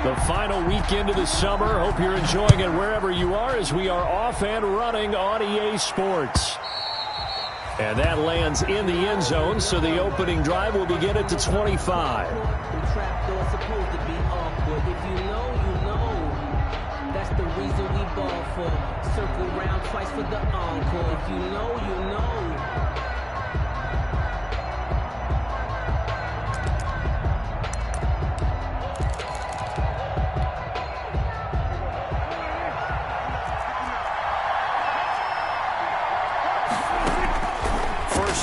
The final weekend of the summer. Hope you're enjoying it wherever you are as we are off and running on EA Sports. And that lands in the end zone, so the opening drive will begin at the 25. The trap door's supposed to be awkward. If you know, you know. That's the reason we ball for. Circle round twice for the encore. If you know, you know.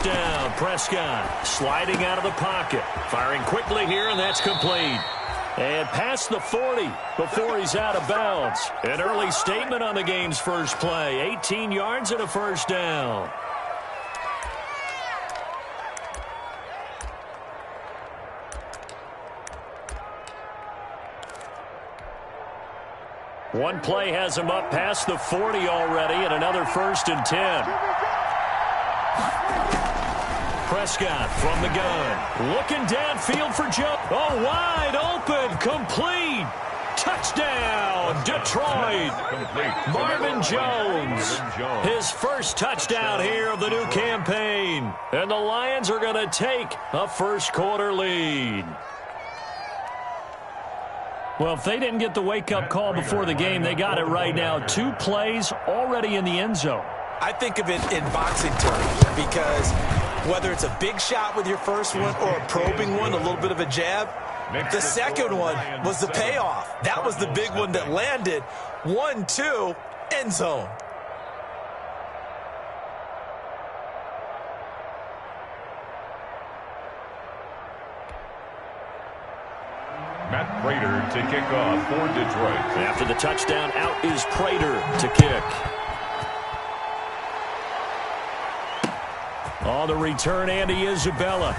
Down, Prescott sliding out of the pocket, firing quickly here, and that's complete. And past the 40 before he's out of bounds. An early statement on the game's first play. 18 yards and a first down. One play has him up past the 40 already, and another 1st and 10. Prescott from the gun. Looking downfield for Joe. Oh, wide open. Complete. Touchdown, Detroit. Marvin Jones. His first touchdown here of the new campaign. And the Lions are going to take a first-quarter lead. Well, if they didn't get the wake-up call before the game, they got it right now. 2 plays already in the end zone. I think of it in boxing terms because whether it's a big shot with your first one or a probing one, a little bit of a jab, the second one was the payoff. That was the big one that landed. 1-2, end zone. Matt Prater to kick off for Detroit. After the touchdown, out is Prater to kick. On the return, Andy Isabella.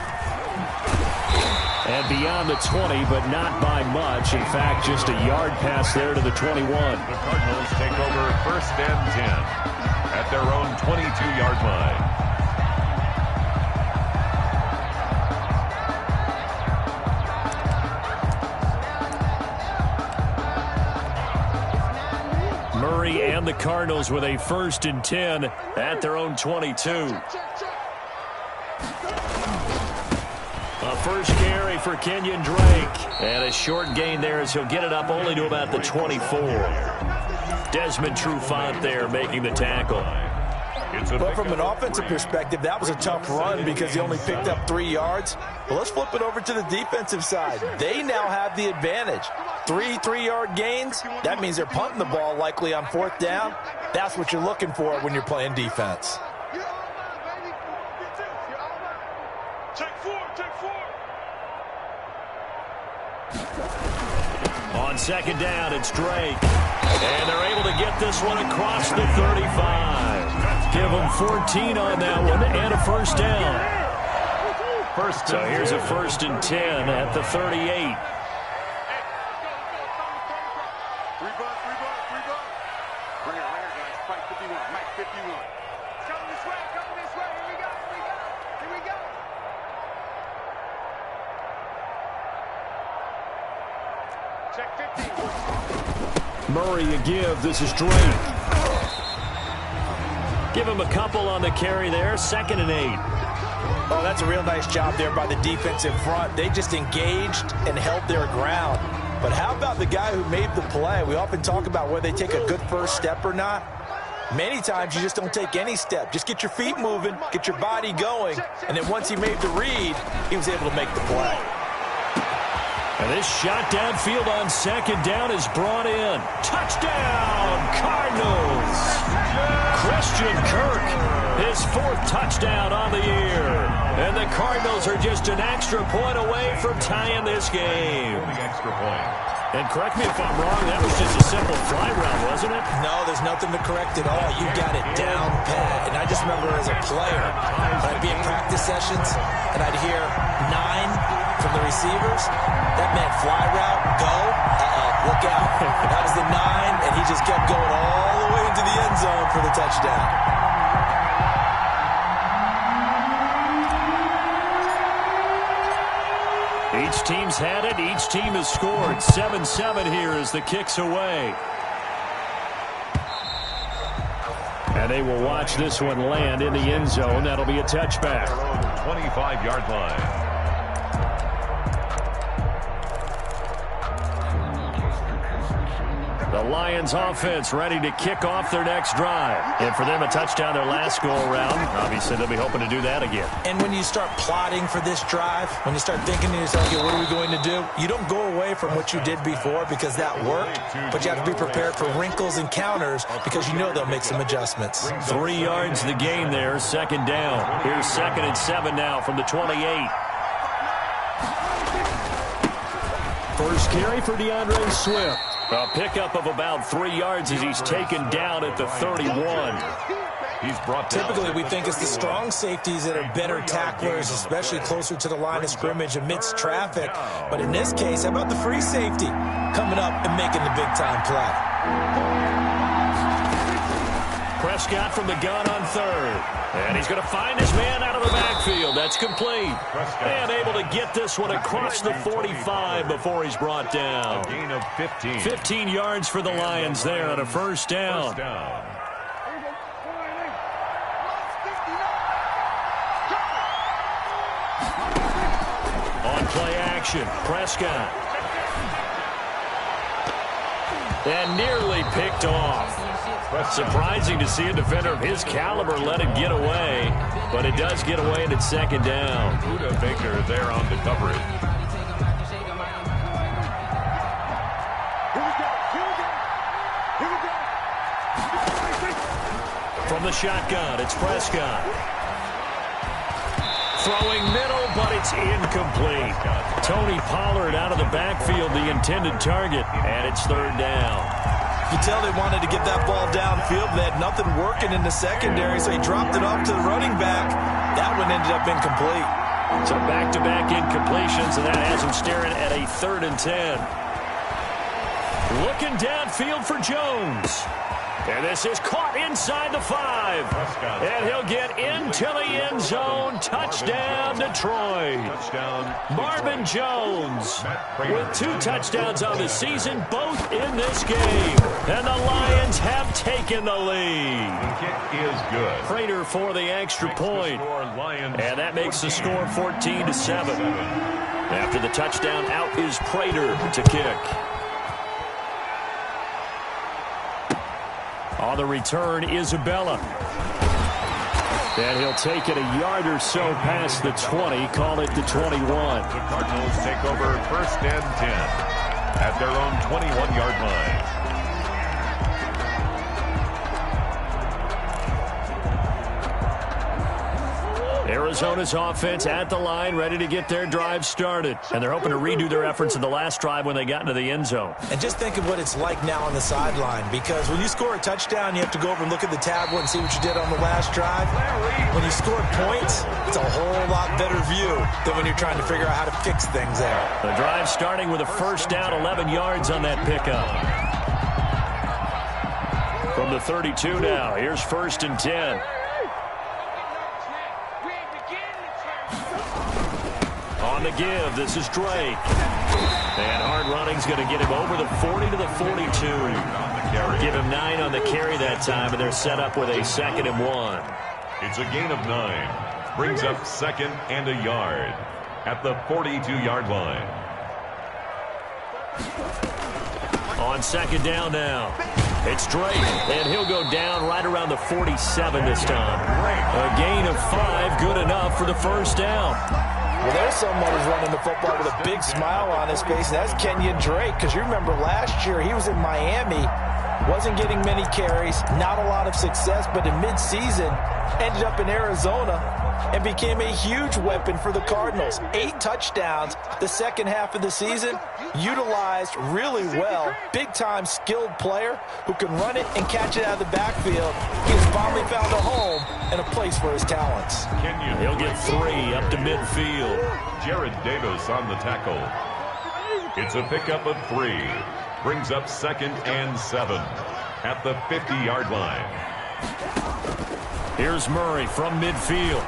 And beyond the 20, but not by much. In fact, just a yard pass there to the 21. The Cardinals take over 1st and 10 at their own 22-yard line. Murray and the Cardinals with a 1st and 10 at their own 22. A first carry for Kenyon Drake. And a short gain there as he'll get it up only to about the 24. Desmond Trufant there making the tackle. But from an offensive perspective, that was a tough run because he only picked up 3 yards. Well, let's flip it over to the defensive side. They now have the advantage. 3 3-yard gains. That means they're punting the ball likely on 4th down. That's what you're looking for when you're playing defense. On 2nd down, it's Drake. And they're able to get this one across the 35. Give them 14 on that one and a first down. So here's a 1st and 10 at the 38. Murray a give. This is Drake. Give him a couple on the carry there. 2nd and 8. Oh, that's a real nice job there by the defensive front. They just engaged and held their ground. But how about the guy who made the play? We often talk about whether they take a good first step or not. Many times you just don't take any step. Just get your feet moving, get your body going, and then once he made the read, he was able to make the play. And this shot downfield on 2nd down is brought in. Touchdown, Cardinals! Christian Kirk, his 4th touchdown on the year. And the Cardinals are just an extra point away from tying this game. Extra point. And correct me if I'm wrong, that was just a simple fly route, wasn't it? No, there's nothing to correct at all. You got it down pat. And I just remember as a player, when I'd be in practice sessions, and I'd hear 9 from the receivers, that meant fly route, go, look out. That was the 9, and he just kept going all the way into the end zone for the touchdown. Each team's had it. Each team has scored. 7-7 here as the kick's away. And they will watch this one land in the end zone. That'll be a touchback. 25-yard line. The Lions offense ready to kick off their next drive. And for them, a touchdown their last go-around. Obviously, they'll be hoping to do that again. And when you start plotting for this drive, when you start thinking to yourself, okay, what are we going to do? You don't go away from what you did before because that worked, but you have to be prepared for wrinkles and counters because you know they'll make some adjustments. 3 yards the gain there, second down. Here's 2nd and 7 now from the 28. First carry for DeAndre Swift. A pickup of about 3 yards as he's taken down at the 31. He's brought down. Typically, we think it's the strong safeties that are better tacklers, especially closer to the line of scrimmage amidst traffic. But in this case, how about the free safety coming up and making the big-time play? Prescott from the gun on 3rd. And he's going to find his man out of the backfield. That's complete. And able to get this one across the 45 before he's brought down. A gain of 15. 15 yards for the Lions there on a first down. First down. On play action, Prescott. And nearly picked off. Surprising to see a defender of his caliber let it get away, but it does get away and it's 2nd down. Buda Baker there on the coverage. From the shotgun, it's Prescott. Throwing middle, but it's incomplete. Tony Pollard out of the backfield, the intended target, and it's 3rd down. You can tell they wanted to get that ball downfield. They had nothing working in the secondary, so he dropped it off to the running back. That one ended up incomplete. So back-to-back incompletions, and that has him staring at a 3rd and 10. Looking downfield for Jones. And this is caught inside the 5. And he'll get into the end zone. Touchdown, Detroit. Marvin Jones with 2 touchdowns on the season, both in this game. And the Lions have taken the lead. The kick is good. Prater for the extra point. And that makes the score 14-7. After the touchdown, out is Prater to kick. On the return, Isabella. And he'll take it a yard or so past the 20, call it the 21. The Cardinals take over 1st and 10 at their own 21-yard line. Arizona's offense at the line, ready to get their drive started. And they're hoping to redo their efforts in the last drive when they got into the end zone. And just think of what it's like now on the sideline, because when you score a touchdown, you have to go over and look at the tablet and see what you did on the last drive. When you score points, it's a whole lot better view than when you're trying to figure out how to fix things there. The drive starting with a first down, 11 yards on that pickup. From the 32 now, here's 1st and 10. On the give, this is Drake. And hard running's going to get him over the 40 to the 42. Give him 9 on the carry that time, and they're set up with a 2nd and 1. It's a gain of 9. Brings up 2nd and a yard at the 42-yard line. On 2nd down now, it's Drake, and he'll go down right around the 47 this time. A gain of 5, good enough for the first down. Well, there's someone who's running the football with a big smile on his face, and that's Kenyon Drake, because you remember last year he was in Miami, wasn't getting many carries, not a lot of success, but in midseason ended up in Arizona and became a huge weapon for the Cardinals. 8 touchdowns the second half of the season, utilized really well. Big-time skilled player who can run it and catch it out of the backfield. He has finally found a home and a place for his talents. He'll get 3 up to midfield. Jared Davis on the tackle. It's a pickup of 3. Brings up 2nd and 7 at the 50-yard line. Here's Murray from midfield.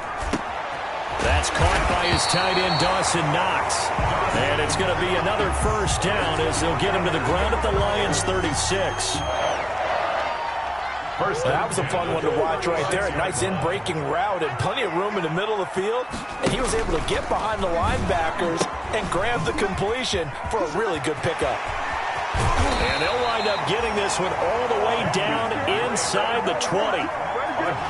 That's caught by his tight end, Dawson Knox. And it's going to be another first down as they'll get him to the ground at the Lions' 36. That was a fun one to watch right there. A nice in-breaking route and plenty of room in the middle of the field. And he was able to get behind the linebackers and grab the completion for a really good pickup. And they'll wind up getting this one all the way down inside the 20.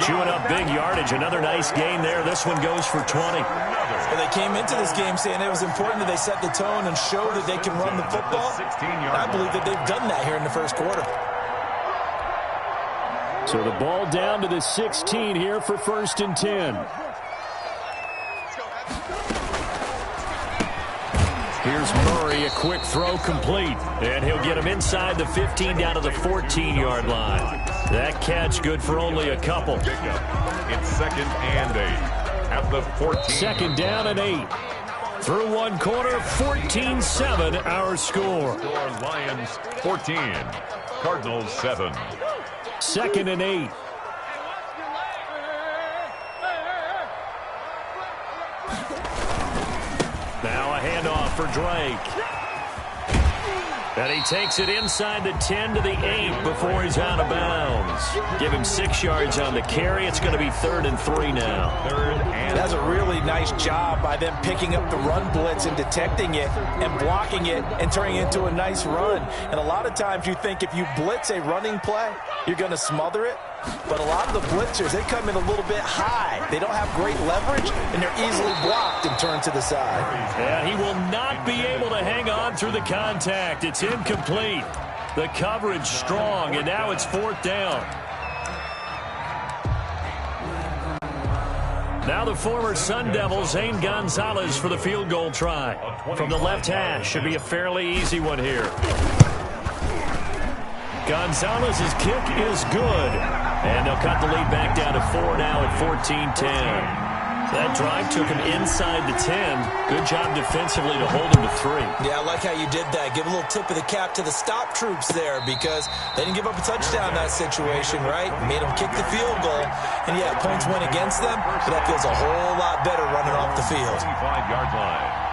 Chewing up big yardage. Another nice gain there. This one goes for 20. Well, they came into this game saying it was important that they set the tone and show that they can run the football. I believe that they've done that here in the first quarter. So the ball down to the 16 here for 1st and 10. Here's Murray, a quick throw complete. And he'll get him inside the 15 down to the 14-yard line. That catch good for only a couple. It's 2nd and 8 at the 14. 2nd down and 8. Through one quarter, 14-7 our score. Lions 14, Cardinals 7. 2nd and 8. Now a handoff for Drake. And he takes it inside the 10 to the 8 before he's out of bounds. Give him 6 yards on the carry. It's going to be 3rd and 3 now. That's a really nice job by them picking up the run blitz and detecting it and blocking it and turning it into a nice run. And a lot of times you think if you blitz a running play, you're going to smother it. But a lot of the blitzers, they come in a little bit high. They don't have great leverage, and they're easily blocked and turned to the side. And he will not be able to hang on through the contact. It's incomplete. The coverage strong, and now it's 4th down. Now the former Sun Devil, Zane Gonzalez, for the field goal try. From the left hash, should be a fairly easy one here. Gonzalez's kick is good. And they'll cut the lead back down to 4 now at 14-10. That drive took him inside the 10. Good job defensively to hold him to 3. Yeah, I like how you did that. Give a little tip of the cap to the stop troops there because they didn't give up a touchdown in that situation, right? Made them kick the field goal. And, yeah, points went against them, but that feels a whole lot better running off the field. 25-yard line.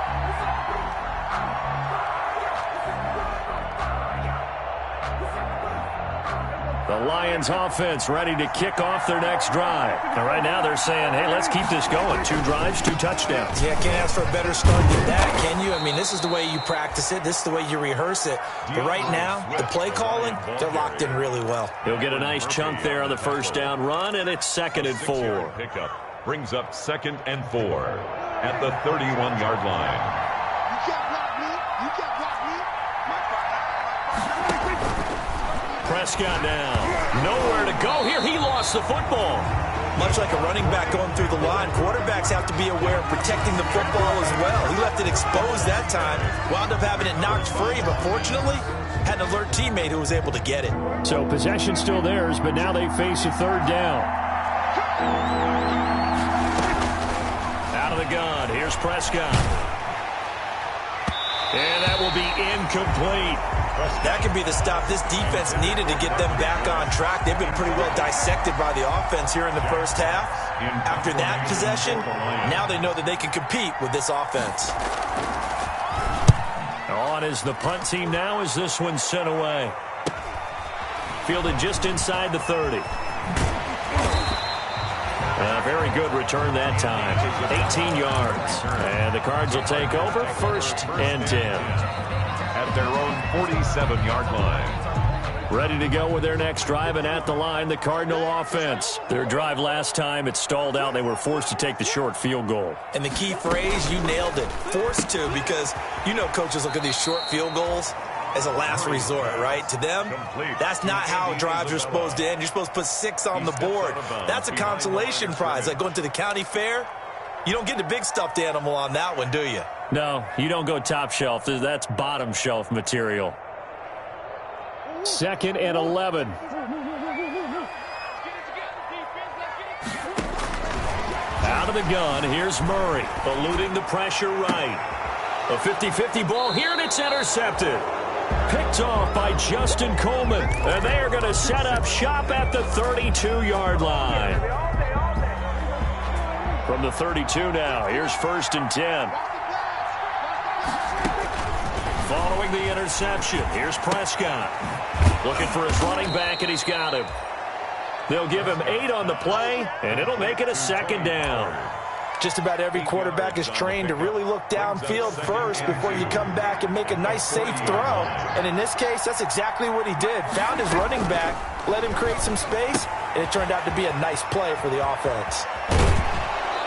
The Lions offense ready to kick off their next drive. And right now they're saying, hey, let's keep this going. 2 drives, 2 touchdowns. Yeah, can't ask for a better start than that, can you? I mean, this is the way you practice it. This is the way you rehearse it. But right now, the play calling, they're locked in really well. He'll get a nice chunk there on the first down run, and it's 2nd and 4. Pickup brings up 2nd and 4 at the 31-yard line. Prescott now. Nowhere to go here. He lost the football. Much like a running back going through the line, quarterbacks have to be aware of protecting the football as well. He left it exposed that time. Wound up having it knocked free, but fortunately, had an alert teammate who was able to get it. So possession still theirs, but now they face a 3rd down. Out of the gun. Here's Prescott. And that will be incomplete. That could be the stop this defense needed to get them back on track. They've been pretty well dissected by the offense here in the first half. After that possession, now they know that they can compete with this offense. On is the punt team now as this one's sent away. Fielded just inside the 30. A very good return that time. 18 yards. And the Cards will take over 1st and 10. At their own 47-yard line. Ready to go with their next drive, and at the line, the Cardinal offense. Their drive last time, it stalled out. They were forced to take the short field goal. And the key phrase, you nailed it. Forced to, because you know coaches look at these short field goals as a last resort, right? To them, that's not how drives are supposed to end. You're supposed to put 6 on the board. That's a consolation prize. Like going to the county fair, you don't get the big stuffed animal on that one, do you? No, you don't go top shelf. That's bottom shelf material. 2nd and 11. Out of the gun, here's Murray, eluding the pressure right. A 50-50 ball here, and it's intercepted. Picked off by Justin Coleman, and they are going to set up shop at the 32-yard line. From the 32 now, here's 1st and 10. Following the interception, here's Prescott. Looking for his running back, and he's got him. They'll give him 8 on the play, and it'll make it a 2nd down. Just about every quarterback is trained to really look downfield first before you come back and make a nice, safe throw. And in this case, that's exactly what he did. Found his running back, let him create some space, and it turned out to be a nice play for the offense.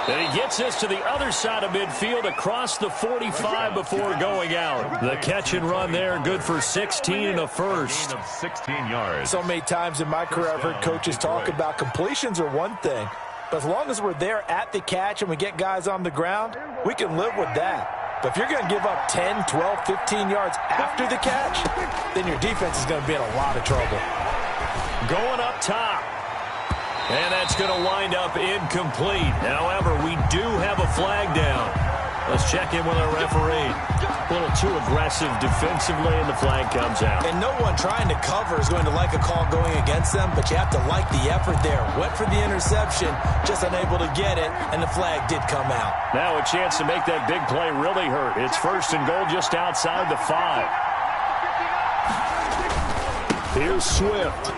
And he gets this to the other side of midfield across the 45 before going out. The catch and run there, good for 16 and a first. 16 yards. So many times in my career, I've heard coaches talk about completions are one thing. But as long as we're there at the catch and we get guys on the ground, we can live with that. But if you're going to give up 10, 12, 15 yards after the catch, then your defense is going to be in a lot of trouble. Going up top. And that's going to wind up incomplete. However, we do have a flag down. Let's check in with our referee. A little too aggressive defensively, and the flag comes out. And no one trying to cover is going to like a call going against them, but you have to like the effort there. Went for the interception, just unable to get it, and the flag did come out. Now a chance to make that big play really hurt. It's 1st and goal just outside the 5. Here's Swift.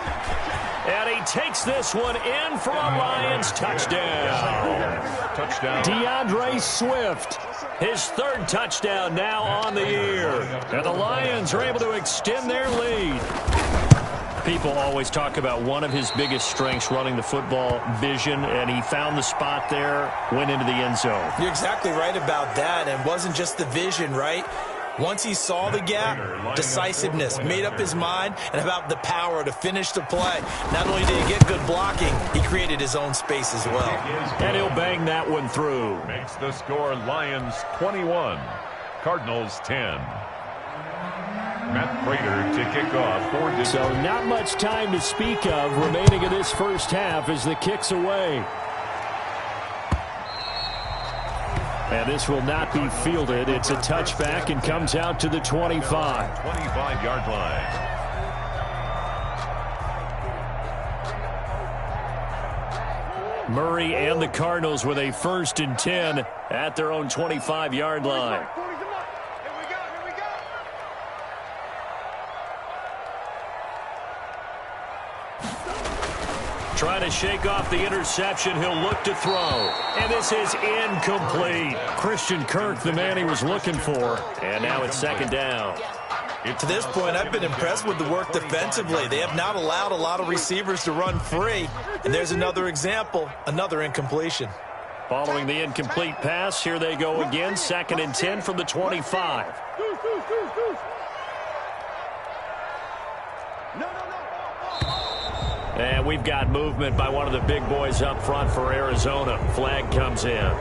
And he takes this one in for a Lions touchdown. Touchdown. DeAndre Swift, his 3rd touchdown now on the year. And the Lions are able to extend their lead. People always talk about one of his biggest strengths running the football, vision, and he found the spot there, went into the end zone. You're exactly right about that, and it wasn't just the vision, right? Once he saw the gap, decisiveness, made up his mind, and about the power to finish the play. Not only did he get good blocking, he created his own space as well. And he'll bang that one through. Makes the score Lions 21, Cardinals 10. Matt Prater to kick off. So not much time to speak of remaining in this first half as the kick's away. And this will not be fielded. It's a touchback and comes out to the 25. 25-yard line. Murray and the Cardinals with a 1st and 10 at their own 25-yard line. Trying to shake off the interception. He'll look to throw. And this is incomplete. Christian Kirk, the man he was looking for. And now it's 2nd down. To this point, I've been impressed with the work defensively. They have not allowed a lot of receivers to run free. And there's another example, another incompletion. Following the incomplete pass, here they go again. 2nd and 10 from the 25. And we've got movement by one of the big boys up front for Arizona. Flag comes in.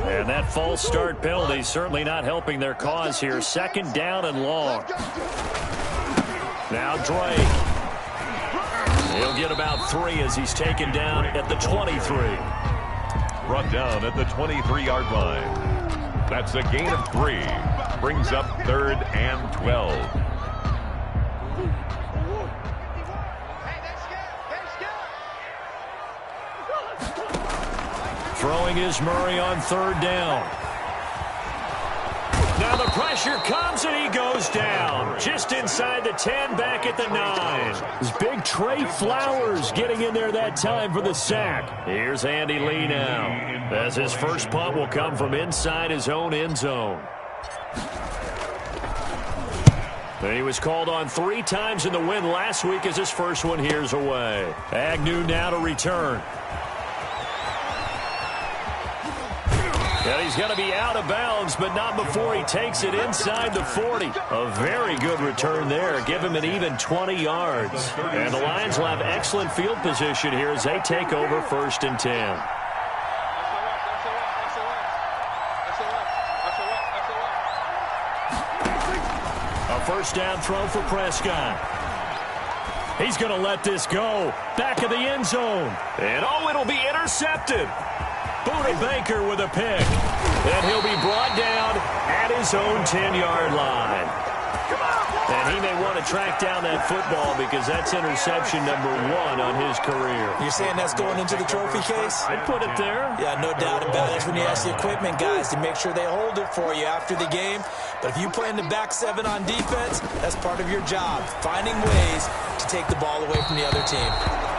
And that false start penalty certainly not helping their cause here. 2nd down and long. Now Drake. He'll get about 3 as he's taken down at the 23. Brought down at the 23-yard line. That's a gain of 3. Brings up 3rd and 12. Throwing is Murray on 3rd down. Now the pressure comes and he goes down. Just inside the 10, back at the 9. This big Trey Flowers getting in there that time for the sack. Here's Andy Lee now, as his first punt will come from inside his own end zone. And he was called on 3 times in the win last week as his first one here's away. Agnew now to return. And he's going to be out of bounds, but not before he takes it inside the 40. A very good return there. Give him an even 20 yards. And the Lions will have excellent field position here as they take over 1st and 10. A 1st down throw for Prescott. He's going to let this go. Back of the end zone. And oh, it'll be intercepted. Buda Baker with a pick. And he'll be brought down at his own 10-yard line. And he may want to track down that football because that's interception number 1 on his career. You're saying that's going into the trophy case? I'd put it there. Yeah, no doubt about it. That's when you ask the equipment guys to make sure they hold it for you after the game. But if you play in the back 7 on defense, that's part of your job, finding ways to take the ball away from the other team.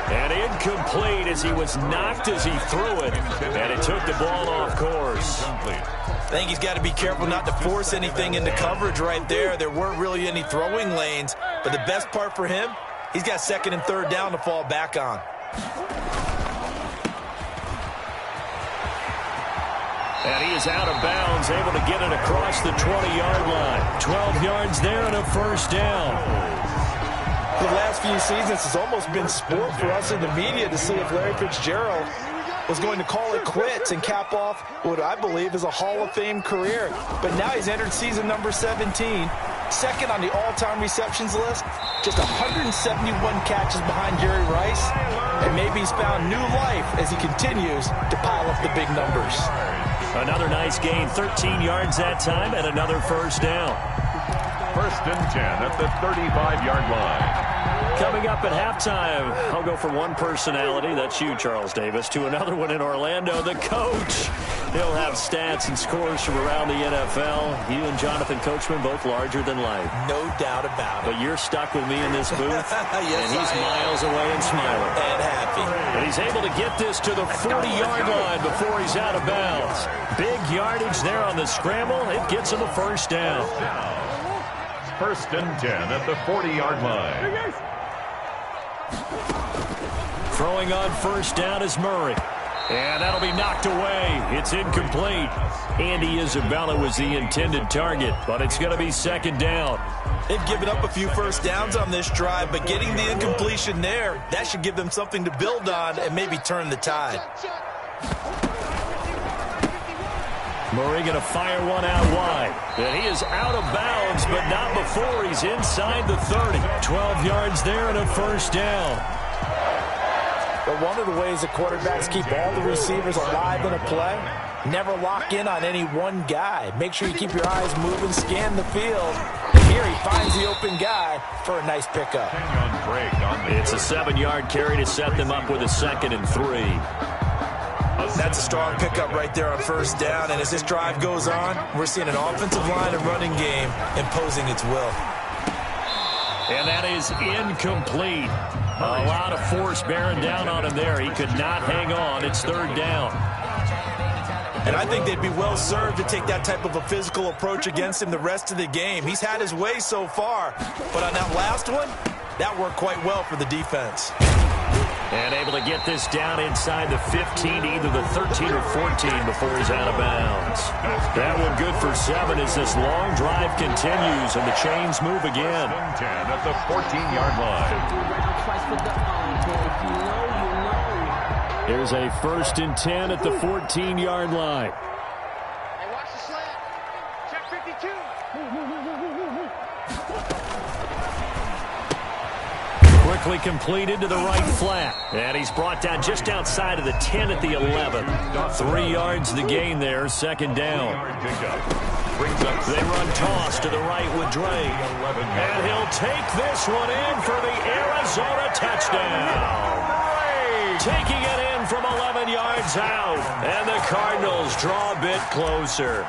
And incomplete as he was knocked as he threw it, and it took the ball off course. I think he's got to be careful not to force anything into coverage right there. There weren't really any throwing lanes, but the best part for him, he's got 2nd and 3rd down to fall back on. And he is out of bounds, able to get it across the 20-yard line. 12 yards there and a first down. The last few seasons has almost been sport for us in the media to see if Larry Fitzgerald was going to call it quits and cap off what I believe is a Hall of Fame career. But now he's entered season number 17, 2nd on the all-time receptions list, just 171 catches behind Jerry Rice, and maybe he's found new life as he continues to pile up the big numbers. Another nice gain, 13 yards that time, and another first down. 1st and 10 at the 35-yard line. Coming up at halftime, I'll go from one personality, that's you, Charles Davis, to another one in Orlando, the coach. He'll have stats and scores from around the NFL. You and Jonathan Coachman, both larger than life. No doubt about it. But you're stuck with me in this booth, Yes, and he's miles away and smiling. And happy. And he's able to get this to the 40-yard line before he's out of bounds. Big yardage there on the scramble. It gets him the first down. 1st and 10 at the 40-yard line. Throwing on first down is Murray. And that'll be knocked away. It's incomplete. Andy Isabella was the intended target, but it's going to be 2nd down. They've given up a few first downs on this drive, but getting the incompletion there, that should give them something to build on and maybe turn the tide. Murray going to fire one out wide. And he is out of bounds, but not before he's inside the 30. 12 yards there and a first down. But one of the ways that quarterbacks keep all the receivers alive in a play, never lock in on any one guy. Make sure you keep your eyes moving, scan the field. And here he finds the open guy for a nice pickup. It's a 7-yard carry to set them up with a 2nd and 3. That's a strong pickup right there on first down. And as this drive goes on, we're seeing an offensive line and running game imposing its will. And that is incomplete. A lot of force bearing down on him there. He could not hang on. It's 3rd down. And I think they'd be well served to take that type of a physical approach against him the rest of the game. He's had his way so far, but on that last one, that worked quite well for the defense. And able to get this down inside the 15, either the 13 or 14 before he's out of bounds. That one good for 7 as this long drive continues and the chains move again. 10 at the 14-yard line. Here's a 1st and 10 at the 14-yard line. Hey, watch the slant. Check 52. Quickly completed to the right flat. And he's brought down just outside of the 10 at the 11. 3 yards the gain there, 2nd down. They run toss to the right with Drake. And he'll take this one in for the Arizona touchdown. Taking it in from 11 yards out. And the Cardinals draw a bit closer.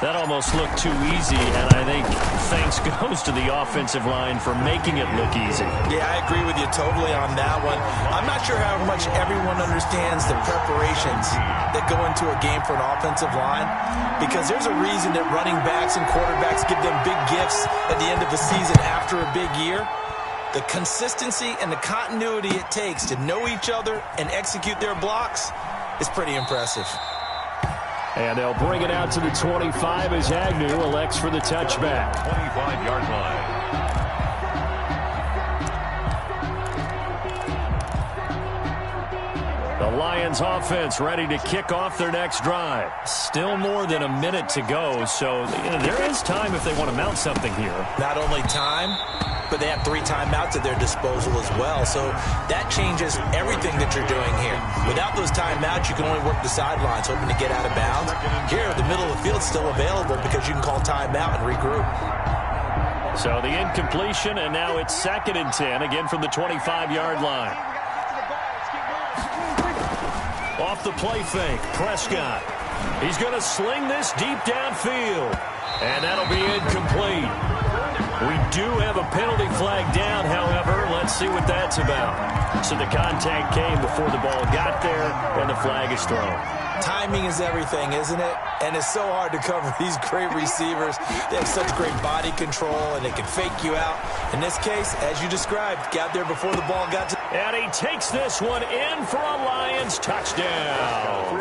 That almost looked too easy, and I think thanks goes to the offensive line for making it look easy. Yeah, I agree with you totally on that one. I'm not sure how much everyone understands the preparations that go into a game for an offensive line, because there's a reason that running backs and quarterbacks give them big gifts at the end of the season after a big year. The consistency and the continuity it takes to know each other and execute their blocks is pretty impressive. And they'll bring it out to the 25 as Agnew elects for the touchback. 25-yard line. The Lions offense ready to kick off their next drive. Still more than a minute to go, so there is time if they want to mount something here. Not only time, but they have 3 timeouts at their disposal as well. So that changes everything that you're doing here. Without those timeouts, you can only work the sidelines, hoping to get out of bounds. Here, the middle of the field is still available because you can call timeout and regroup. So the incompletion, and now it's 2nd and 10, again from the 25-yard line. Off the play fake, Prescott. He's going to sling this deep downfield, and that'll be incomplete. We do have a penalty flag down, however. Let's see what that's about. So the contact came before the ball got there, and the flag is thrown. Timing is everything, isn't it? And it's so hard to cover these great receivers. They have such great body control, and they can fake you out. In this case, as you described, got there before the ball got to... And he takes this one in for a Lions touchdown.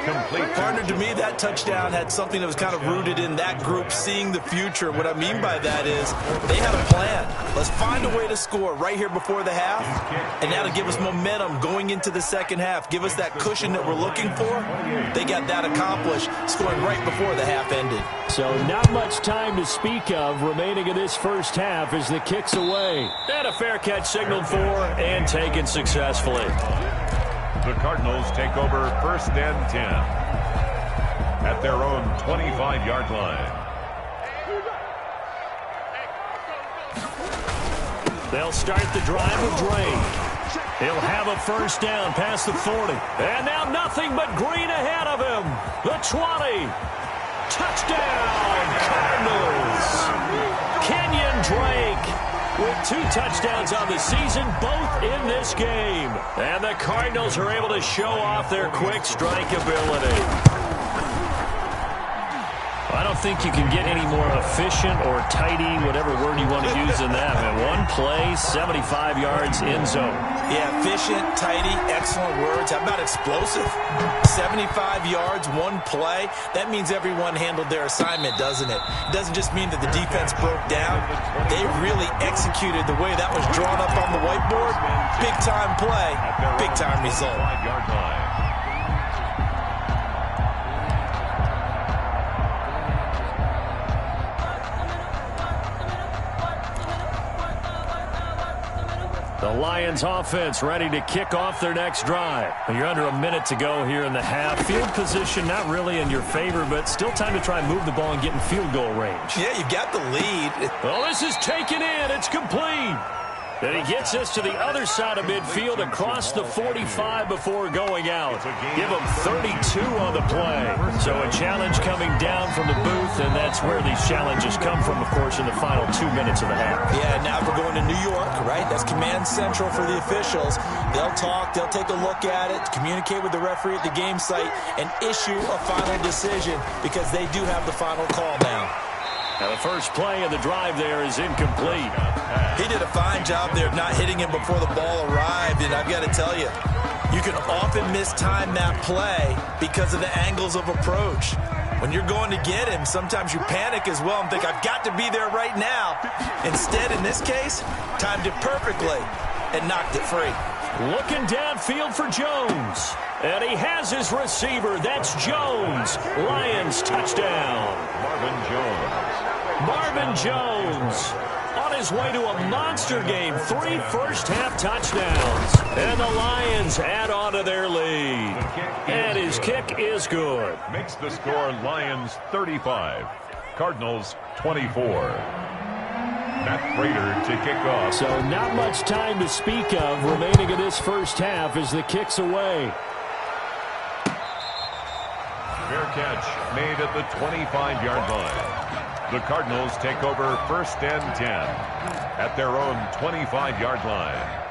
Complete. Partner, to me, that touchdown had something that was kind of rooted in that group seeing the future. What I mean by that is they had a plan. Let's find a way to score right here before the half, and that'll give us momentum going into the second half. Give us that cushion that we're looking for. They got that accomplished, scoring right before the half ended. So not much time to speak of remaining in this first half as the kick's away. And a fair catch signaled for and taken successfully. The Cardinals take over 1st and 10 at their own 25-yard line. They'll start the drive with Drake. He'll have a first down past the 40. And now nothing but green ahead of him. The 20. Touchdown, Cardinals. Kenyon Drake with 2 touchdowns on the season, both in this game. And the Cardinals are able to show off their quick strike ability. I don't think you can get any more efficient or tidy, whatever word you want to use in that. Man, one play, 75 yards in zone. Yeah, efficient, tidy, excellent words. How about explosive? 75 yards, one play. That means everyone handled their assignment, doesn't it? It doesn't just mean that the defense broke down. They really executed the way that was drawn up on the whiteboard. Big-time play, big-time result. 5-yard line. The Lions offense ready to kick off their next drive. You're under a minute to go here in the half. Field position not really in your favor, but still time to try and move the ball and get in field goal range. Yeah, you've got the lead. Well, this is taken in. It's complete. And he gets us to the other side of midfield across the 45 before going out. Give him 32 on the play. So a challenge coming down from the booth, and that's where these challenges come from, of course, in the final 2 minutes of the half. Yeah, now we're going to New York, right? That's command central for the officials. They'll talk, they'll take a look at it, communicate with the referee at the game site, and issue a final decision because they do have the final call now. Now the first play of the drive there is incomplete. He did a fine job there of not hitting him before the ball arrived, and I've got to tell you, you can often mistime that play because of the angles of approach. When you're going to get him, sometimes you panic as well and think, I've got to be there right now. Instead, in this case, timed it perfectly and knocked it free. Looking downfield for Jones. And he has his receiver. That's Jones. Lions touchdown. Marvin Jones on his way to a monster game. 3 first-half touchdowns. And the Lions add on to their lead. And his kick is good. Makes the score Lions 35, Cardinals 24. Matt Prater to kick off. So not much time to speak of remaining in this first half as the kick's away. Fair catch made at the 25-yard line. The Cardinals take over 1st and 10 at their own 25-yard line.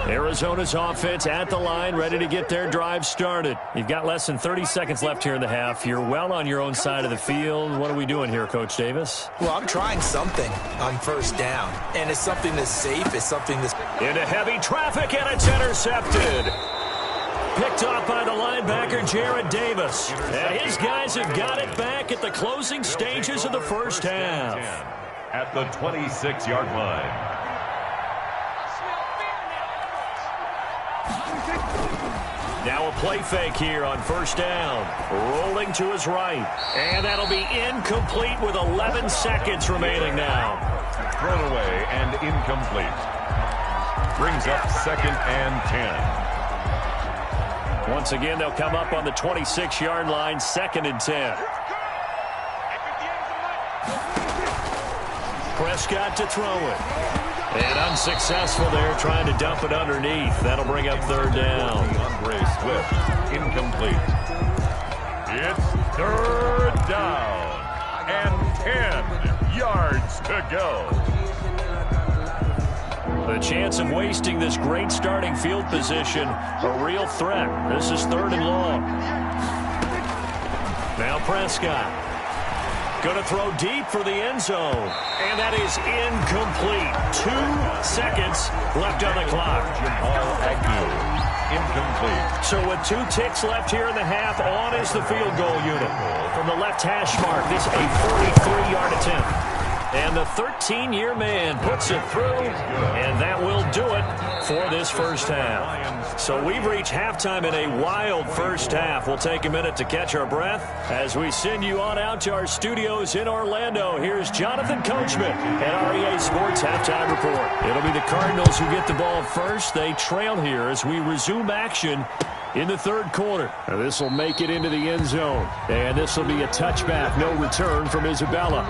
Arizona's offense at the line, ready to get their drive started. You've got less than 30 seconds left here in the half. You're well on your own side of the field. What are we doing here, Coach Davis? Well, I'm trying something on first down, and it's something that's safe. It's something that's... Into heavy traffic, and it's intercepted. Picked off by the linebacker, Jared Davis. And his guys have got it back at the closing stages of the first half. At the 26-yard line. Now a play fake here on first down. Rolling to his right. And that'll be incomplete with 11 seconds remaining now. Thrown away and incomplete. Brings up 2nd and 10. Once again, they'll come up on the 26-yard line, 2nd and 10. Prescott to throw it. And unsuccessful there, trying to dump it underneath. That'll bring up 3rd down. Andre Swift, incomplete. It's 3rd down and 10 yards to go. The chance of wasting this great starting field position, a real threat. This is 3rd and long. Now Prescott. Going to throw deep for the end zone. And that is incomplete. 2 seconds left on the clock. Jamal Agnew, incomplete. So with 2 ticks left here in the half, on is the field goal unit. From the left hash mark, this a 43-yard attempt. And the 13-year man puts it through, and that will do it for this first half. So we've reached halftime in a wild first half. We'll take a minute to catch our breath as we send you on out to our studios in Orlando. Here's Jonathan Coachman at REA Sports Halftime Report. It'll be the Cardinals who get the ball first. They trail here as we resume action in the 3rd quarter. This will make it into the end zone. And this will be a touchback, no return from Isabella.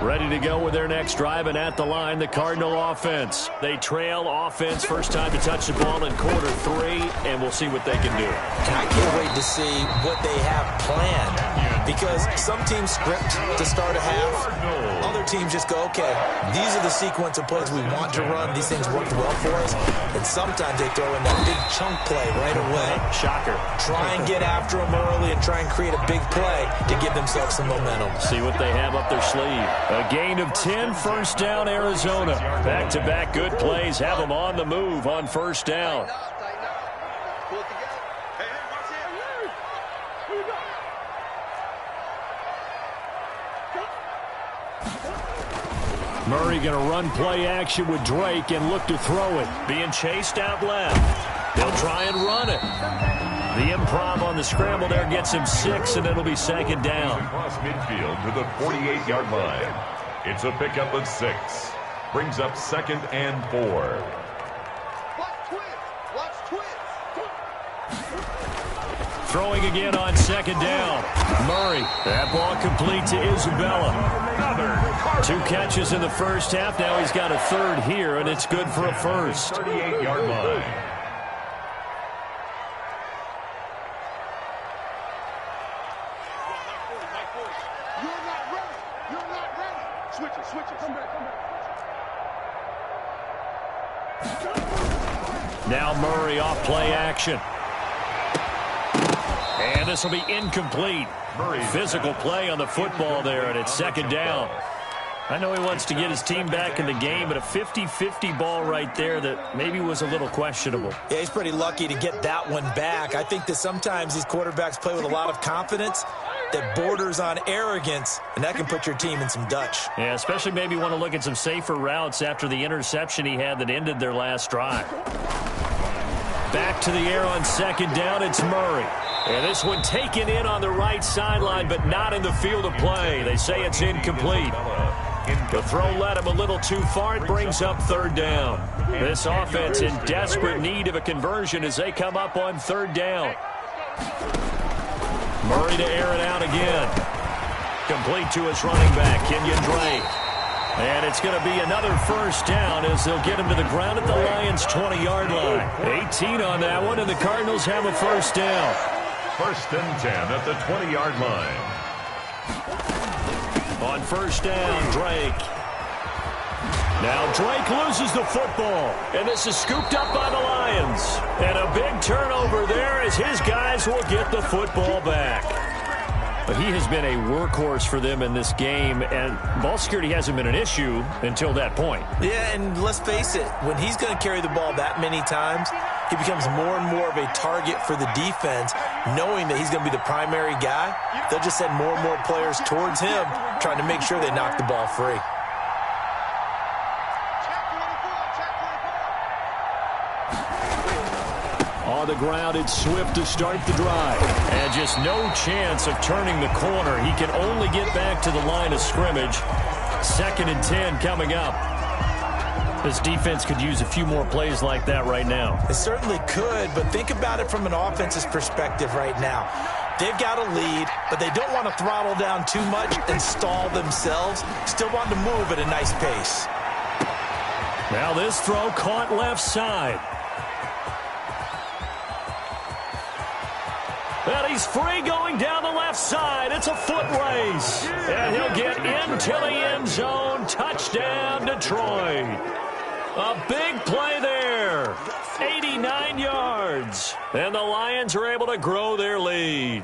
Ready to go with their next drive, and at the line, the Cardinal offense. They trail offense, first time to touch the ball in quarter 3, and we'll see what they can do. And I can't wait to see what they have planned, because some teams script to start a half. Other teams just go, okay, these are the sequence of plays we want to run. These things worked well for us. And sometimes they throw in that big chunk play right away. Shocker. Try and get after them early and try and create a big play to give themselves some momentum. See what they have up their sleeve. A gain of 10, first down, Arizona. Back-to-back good plays have them on the move on first down. Murray going to run play action with Drake and look to throw it. Being chased out left. They'll try and run it. The improv on the scramble there gets him 6, and it'll be 2nd down. Across midfield to the 48-yard line. It's a pickup of 6. Brings up 2nd and 4. Throwing again on 2nd down. Murray. That ball complete to Isabella. 2 catches in the first half. Now he's got a 3rd here, and it's good for a first. 38-yard line. Now Murray off play action. And this will be incomplete. Physical play on the football there, and it's 2nd down. I know he wants to get his team back in the game, but a 50-50 ball right there that maybe was a little questionable. Yeah, he's pretty lucky to get that one back. I think that sometimes these quarterbacks play with a lot of confidence that borders on arrogance, and that can put your team in some Dutch. Yeah, especially maybe want to look at some safer routes after the interception he had that ended their last drive. Back to the air on 2nd down, it's Murray. And this one taken in on the right sideline, but not in the field of play. They say it's incomplete. The throw led him a little too far. It brings up 3rd down. This offense in desperate need of a conversion as they come up on 3rd down. Murray to air it out again. Complete to his running back, Kenyon Drake. And it's going to be another first down as they'll get him to the ground at the Lions' 20-yard line. 18 on that one, and the Cardinals have a first down. 1st and 10 at the 20-yard line. On first down, Drake. Now Drake loses the football, and this is scooped up by the Lions. And a big turnover there as his guys will get the football back. But he has been a workhorse for them in this game, and ball security hasn't been an issue until that point. Yeah, and let's face it, when he's going to carry the ball that many times, he becomes more and more of a target for the defense, knowing that he's going to be the primary guy. They'll just send more and more players towards him, trying to make sure they knock the ball free. On the ground, it's Swift to start the drive. And just no chance of turning the corner. He can only get back to the line of scrimmage. 2nd and 10 coming up. This defense could use a few more plays like that right now. It certainly could, but think about it from an offense's perspective right now. They've got a lead, but they don't want to throttle down too much and stall themselves. Still want to move at a nice pace. Now this throw caught left side. And he's free going down the left side. It's a foot race. And he'll get into the end zone. Touchdown, Detroit. A big play there. 89 yards. And the Lions are able to grow their lead.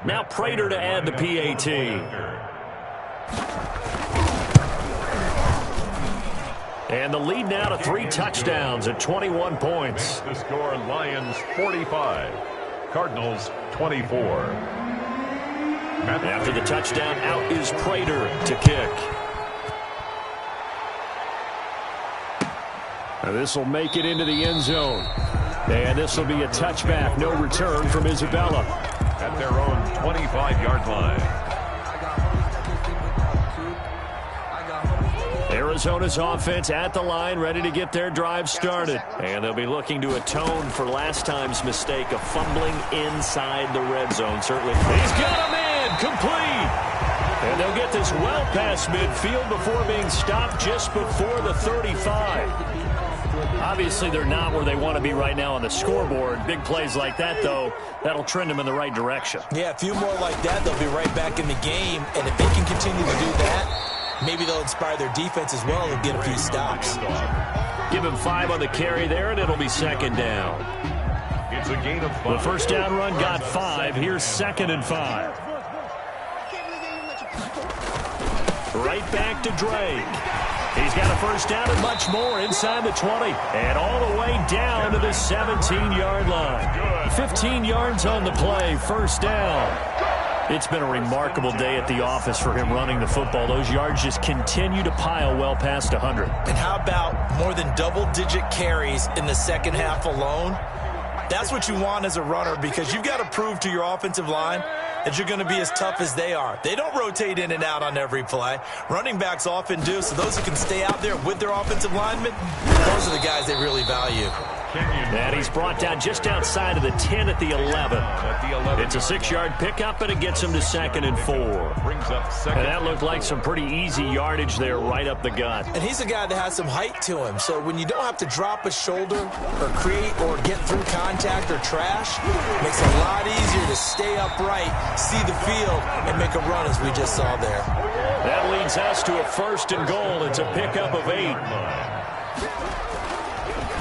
Now Prater to add the PAT. And the lead now to 3 touchdowns at 21 points. The score, Lions 45, Cardinals 24. After the touchdown, out is Prater to kick. This will make it into the end zone. And this will be a touchback. No return from Isabella. At their own 25-yard line. Arizona's offense at the line, ready to get their drive started. And they'll be looking to atone for last time's mistake of fumbling inside the red zone. Certainly. He's got a man complete. And they'll get this well past midfield before being stopped just before the 35. Obviously, they're not where they want to be right now on the scoreboard. Big plays like that, though, that'll trend them in the right direction. Yeah, a few more like that, they'll be right back in the game. And if they can continue to do that, maybe they'll inspire their defense as well and get a few stops. Give him 5 on the carry there, and it'll be 2nd down. It's a gain of 5. The first down run got 5. Here's 2nd and 5. Right back to Drake. He's got a first down and much more inside the 20. And all the way down to the 17-yard line. 15 yards on the play, first down. It's been a remarkable day at the office for him running the football. Those yards just continue to pile well past 100. And how about more than double-digit carries in the second half alone? That's what you want as a runner, because you've got to prove to your offensive line that you're going to be as tough as they are. They don't rotate in and out on every play. Running backs often do, so those who can stay out there with their offensive linemen, those are the guys they really value. And he's brought down just outside of the 10 at the 11. It's a 6-yard pickup, and it gets him to 2nd and 4. And that looked like some pretty easy yardage there right up the gut. And he's a guy that has some height to him, so when you don't have to drop a shoulder or create or get through contact or trash, it makes it a lot easier to stay upright, see the field, and make a run as we just saw there. That leads us to a 1st and goal. It's a pickup of 8.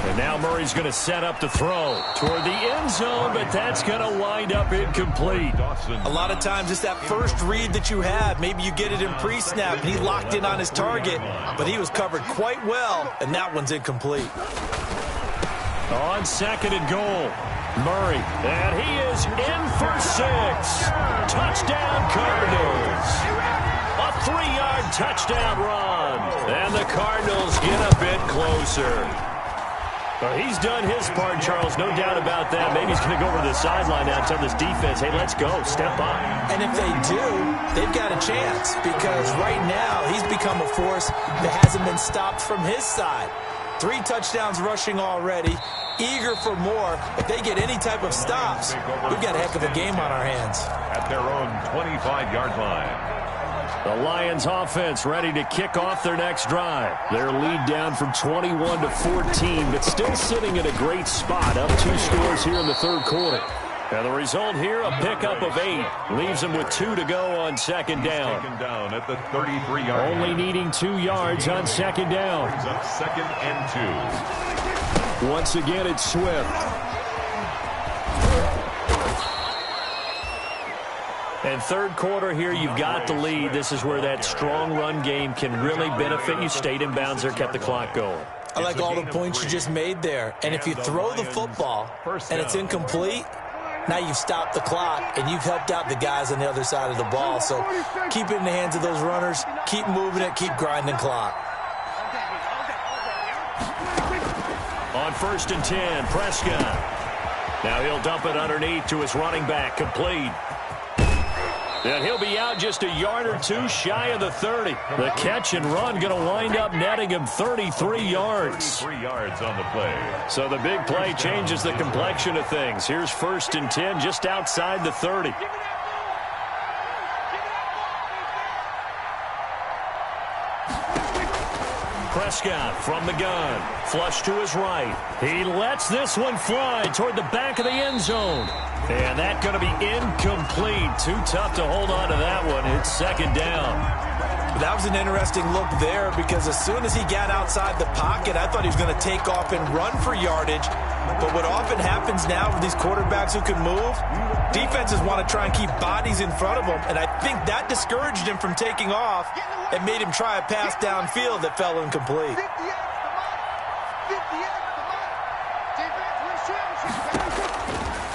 And now Murray's going to set up the throw toward the end zone, but that's going to wind up incomplete. A lot of times it's that first read that you have. Maybe you get it in pre-snap, and he locked in on his target, but he was covered quite well, and that one's incomplete. On 2nd and goal, Murray, and he is in for 6. Touchdown, Cardinals. A 3-yard touchdown run, and the Cardinals get a bit closer. Well, he's done his part, Charles, no doubt about that. Maybe he's going to go over to the sideline now and tell this defense, hey, let's go, step up. And if they do, they've got a chance, because right now he's become a force that hasn't been stopped from his side. 3 touchdowns rushing already, eager for more. If they get any type of stops, we've got a heck of a game on our hands. At their own 25-yard line. The Lions offense ready to kick off their next drive. Their lead down from 21 to 14, but still sitting in a great spot, up 2 scores here in the 3rd quarter. And the result here, a pickup of 8. Leaves them with 2 to go on 2nd down. Taken down at the 33-yard Only line. needing 2 yards on 2nd down. Brings up 2nd and 2. Once again, it's Swift. And 3rd quarter here, you've got the lead. This is where that strong run game can really benefit you. Stayed in bounds there, kept the clock going. I like all the points you just made there. And if you throw the football and it's incomplete, now you've stopped the clock and you've helped out the guys on the other side of the ball. So keep it in the hands of those runners. Keep moving it. Keep grinding clock. On 1st and 10, Prescott. Now he'll dump it underneath to his running back, complete. And he'll be out just a yard or two shy of the 30. The catch and run going to wind up netting him 33 yards. 3 yards on the play. So the big play changes the complexion of things. Here's 1st and 10 just outside the 30. Prescott from the gun. Flush to his right. He lets this one fly toward the back of the end zone. And that's going to be incomplete. Too tough to hold on to that one. It's 2nd down. That was an interesting look there because as soon as he got outside the pocket, I thought he was going to take off and run for yardage. But what often happens now with these quarterbacks who can move, defenses want to try and keep bodies in front of them. And I think that discouraged him from taking off and made him try a pass downfield that fell incomplete.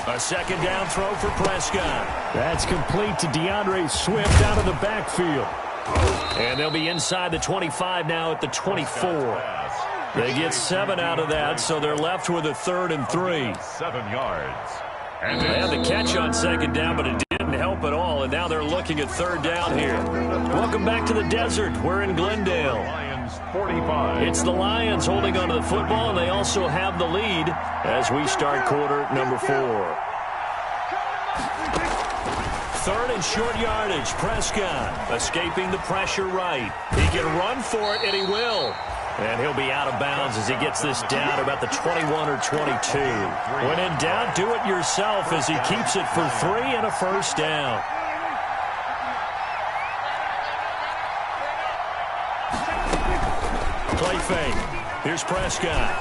A 2nd down throw for Prescott. That's complete to DeAndre Swift out of the backfield. And they'll be inside the 25 now at the 24. They get 7 out of that, so they're left with a 3rd and 3. 7 yards. And they had the catch on 2nd down, but it didn't help at all, and now they're looking at 3rd down here. Welcome back to the desert. We're in Glendale. Lions 45. It's the Lions holding onto the football, and they also have the lead as we start quarter number 4. 3rd and short yardage. Prescott escaping the pressure right. He can run for it, and he will. And he'll be out of bounds as he gets this down to about the 21 or 22. When in doubt, do it yourself as he keeps it for 3 and a 1st down. Play fake. Here's Prescott.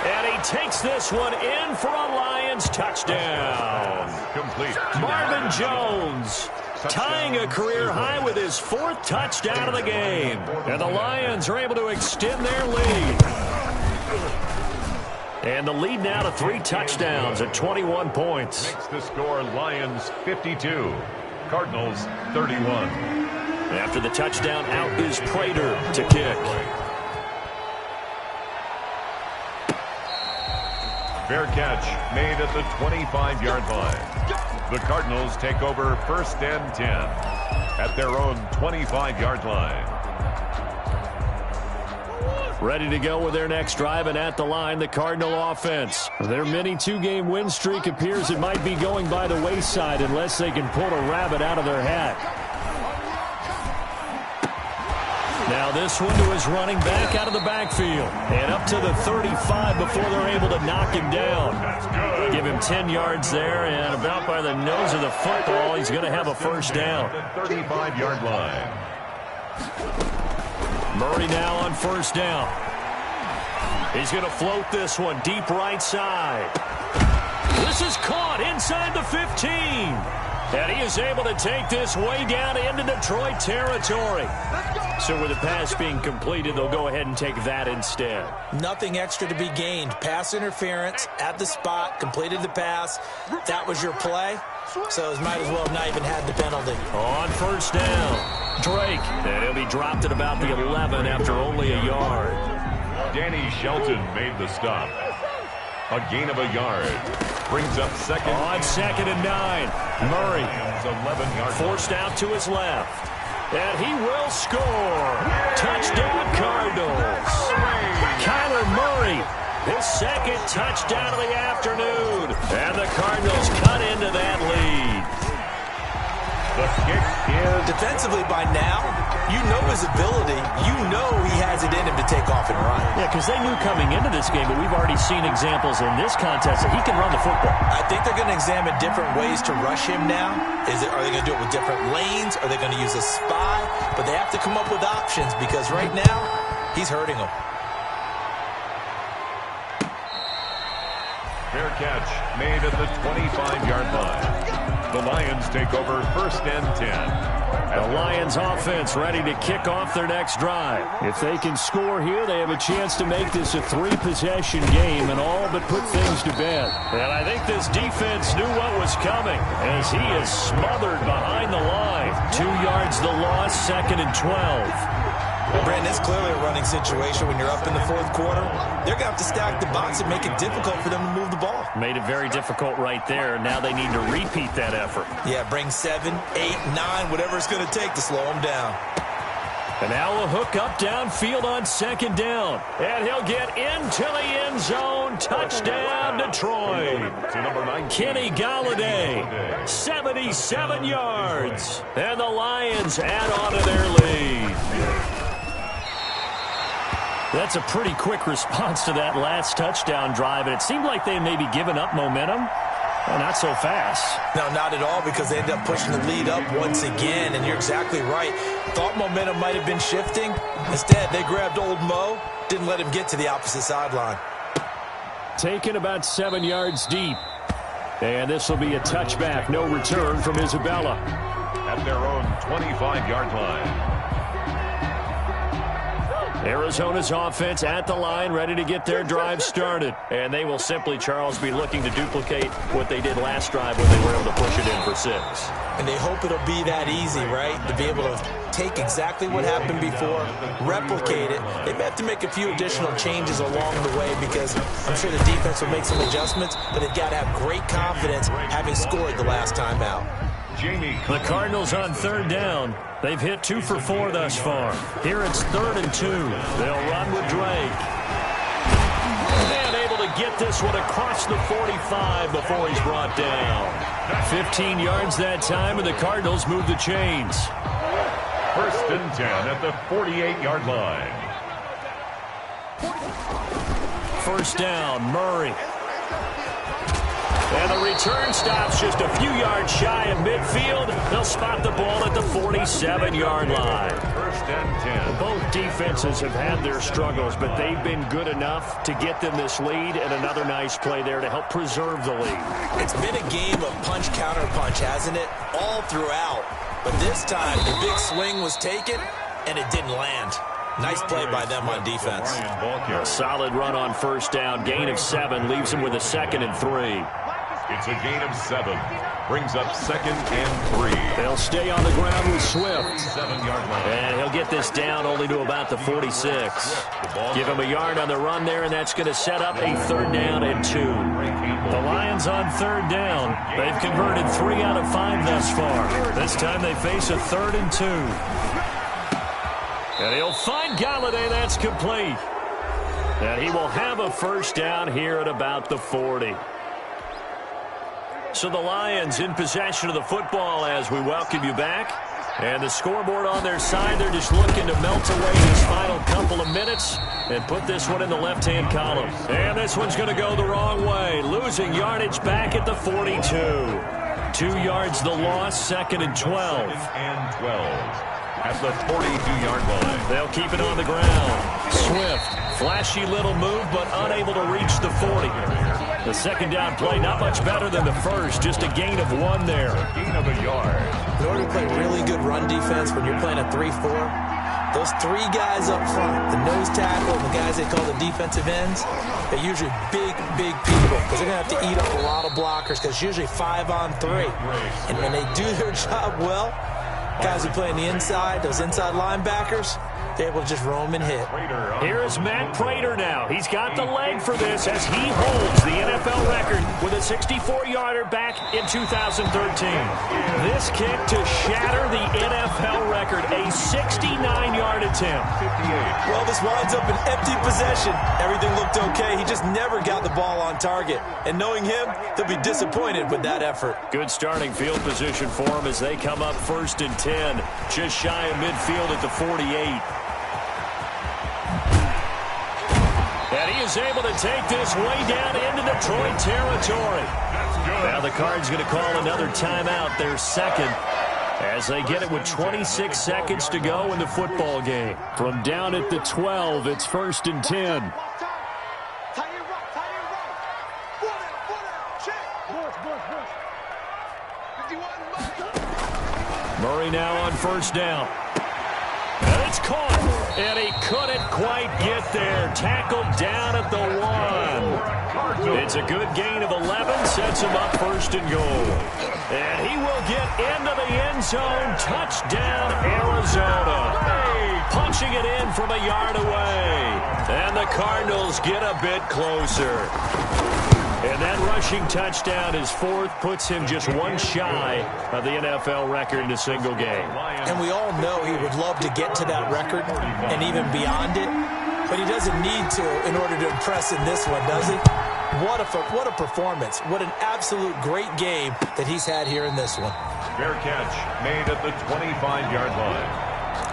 And he takes this one in for a Lions touchdown. Complete. Marvin Jones tying a career high with his 4th touchdown of the game. And the Lions are able to extend their lead. And the lead now to 3 touchdowns at 21 points. Makes the score Lions 52. Cardinals 31. After the touchdown, out is Prater to kick. Fair catch made at the 25-yard line. The Cardinals take over 1st and 10 at their own 25-yard line. Ready to go with their next drive, and at the line, the Cardinal offense. Their mini 2-game win streak appears it might be going by the wayside unless they can pull a rabbit out of their hat. Now this one to his running back out of the backfield. And up to the 35 before they're able to knock him down. Give him 10 yards there, and about by the nose of the football, he's going to have a 1st down. 35-yard line. Murray now on 1st down. He's going to float this one deep right side. This is caught inside the 15. And he is able to take this way down into Detroit territory. So with the pass being completed, they'll go ahead and take that instead. Nothing extra to be gained. Pass interference at the spot, completed the pass. That was your play. So it might as well have not even had the penalty. On 1st down, Drake. And he'll be dropped at about the 11 after only a yard. Danny Shelton made the stop. A gain of a yard. Brings up 2nd. On 2nd and 9. Murray. 11-yard forced out to his left. And he will score. Touchdown Cardinals. Kyler Murray, his 2nd touchdown of the afternoon. And the Cardinals cut into that lead. The kick is defensively by now, you know his ability. You know he has it in him to take off and run. Yeah, because they knew coming into this game, but we've already seen examples in this contest that he can run the football. I think they're going to examine different ways to rush him now. Are they going to do it with different lanes? Are they going to use a spy? But they have to come up with options because right now, he's hurting them. fair catch made at the 25-yard line. The Lions take over 1st and 10. The Lions offense ready to kick off their next drive. If they can score here, they have a chance to make this a 3-possession game and all but put things to bed. And I think this defense knew what was coming as he is smothered behind the line. 2 yards the loss, 2nd and 12. Brandon, it's clearly a running situation when you're up in the fourth quarter. They're going to have to stack the box and make it difficult for them to move the ball. Made it very difficult right there. Now they need to repeat that effort. Yeah, bring 7, 8, 9, whatever it's going to take to slow them down. And now a hook up downfield on second down. And he'll get into the end zone. Touchdown, Detroit. Kenny Golladay, 77 yards. And the Lions add on to their lead. That's a pretty quick response to that last touchdown drive. And it seemed like they may be giving up momentum. Well, not so fast. No, not at all, because they end up pushing the lead up once again, and you're exactly right. Thought momentum might have been shifting. Instead, they grabbed old Mo, didn't let him get to the opposite sideline. Taken about 7 yards deep. And this will be a touchback. No return from Isabella. At their own 25-yard line. Arizona's offense at the line, ready to get their drive started. And they will simply, Charles, be looking to duplicate what they did last drive when they were able to push it in for 6. And they hope it'll be that easy, right? To be able to take exactly what happened before, replicate it. They may have to make a few additional changes along the way because I'm sure the defense will make some adjustments, but they've got to have great confidence having scored the last time out. The Cardinals on third down. They've hit 2 for 4 thus far. Here it's 3rd and 2. They'll run with Drake. And able to get this one across the 45 before he's brought down. 15 yards that time, and the Cardinals move the chains. 1st and 10 at the 48-yard line. 1st down, Murray. And the return stops just a few yards shy of midfield. They'll spot the ball at the 47-yard line. 1st and 10. Both defenses have had their struggles, but they've been good enough to get them this lead, and another nice play there to help preserve the lead. It's been a game of punch-counter-punch, hasn't it? All throughout. But this time, the big swing was taken, and it didn't land. Nice play by them on defense. A solid run on 1st down. Gain of 7 leaves them with a 2nd and 3. It's a gain of 7. Brings up 2nd and 3. They'll stay on the ground with Swift. 7-yard line. And he'll get this down only to about the 46. Give him a yard on the run there, and that's going to set up a 3rd down and 2. The Lions on 3rd down. They've converted 3 out of 5 thus far. This time they face a 3rd and 2. And he'll find Golladay. That's complete. And he will have a 1st down here at about the 40. So the Lions in possession of the football as we welcome you back. And the scoreboard on their side, they're just looking to melt away these final couple of minutes and put this one in the left-hand column. And this one's going to go the wrong way, losing yardage back at the 42. 2 yards the loss, 2nd and 12. 2nd and 12. At the 42-yard line. They'll keep it on the ground. Swift, flashy little move, but unable to reach the 40. The 2nd down play, not much better than the first, just a gain of 1 there. Gain of a yard. In order to play really good run defense when you're playing a 3-4, those 3 guys up front, the nose tackle and the guys they call the defensive ends, they're usually big people because they're going to have to eat up a lot of blockers because it's usually 5 on 3. And when they do their job well, guys who play on the inside, those inside linebackers, they're able to just roam and hit. Here is Matt Prater now. He's got the leg for this as he holds the NFL record with a 64-yarder back in 2013. This kick to shatter the NFL record, a 69-yard attempt. Well, this winds up an empty possession. Everything looked okay. He just never got the ball on target. And knowing him, he'll be disappointed with that effort. Good starting field position for him as they come up 1st and 10, just shy of midfield at the 48. And he is able to take this way down into Detroit territory. Now the Cards going to call another timeout, their 2nd, as they get it with 26 seconds to go in the football game. From down at the 12, it's 1st and 10. Murray now on 1st down. And it's caught. And he couldn't quite get there. Tackled down at the 1. It's a good gain of 11. Sets him up 1st and goal. And he will get into the end zone. Touchdown, Arizona. Punch punching it in from a yard away. And the Cardinals get a bit closer. And that rushing touchdown, his fourth, puts him just one shy of the NFL record in a single game. And we all know he would love to get to that record and even beyond it, but he doesn't need to in order to impress in this one, does he? What a performance. What an absolute great game that he's had here in this one. Fair catch made at the 25-yard line.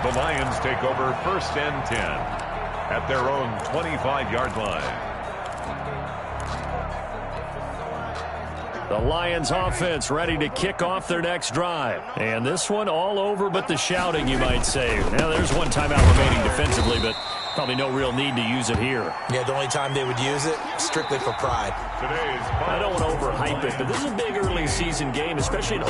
The Lions take over 1st and 10 at their own 25-yard line. The Lions offense ready to kick off their next drive. And this one all over but the shouting, you might say. Now, there's one timeout remaining defensively, but probably no real need to use it here. Yeah, the only time they would use it, strictly for pride. I don't want to overhype it, but this is a big early season game, especially in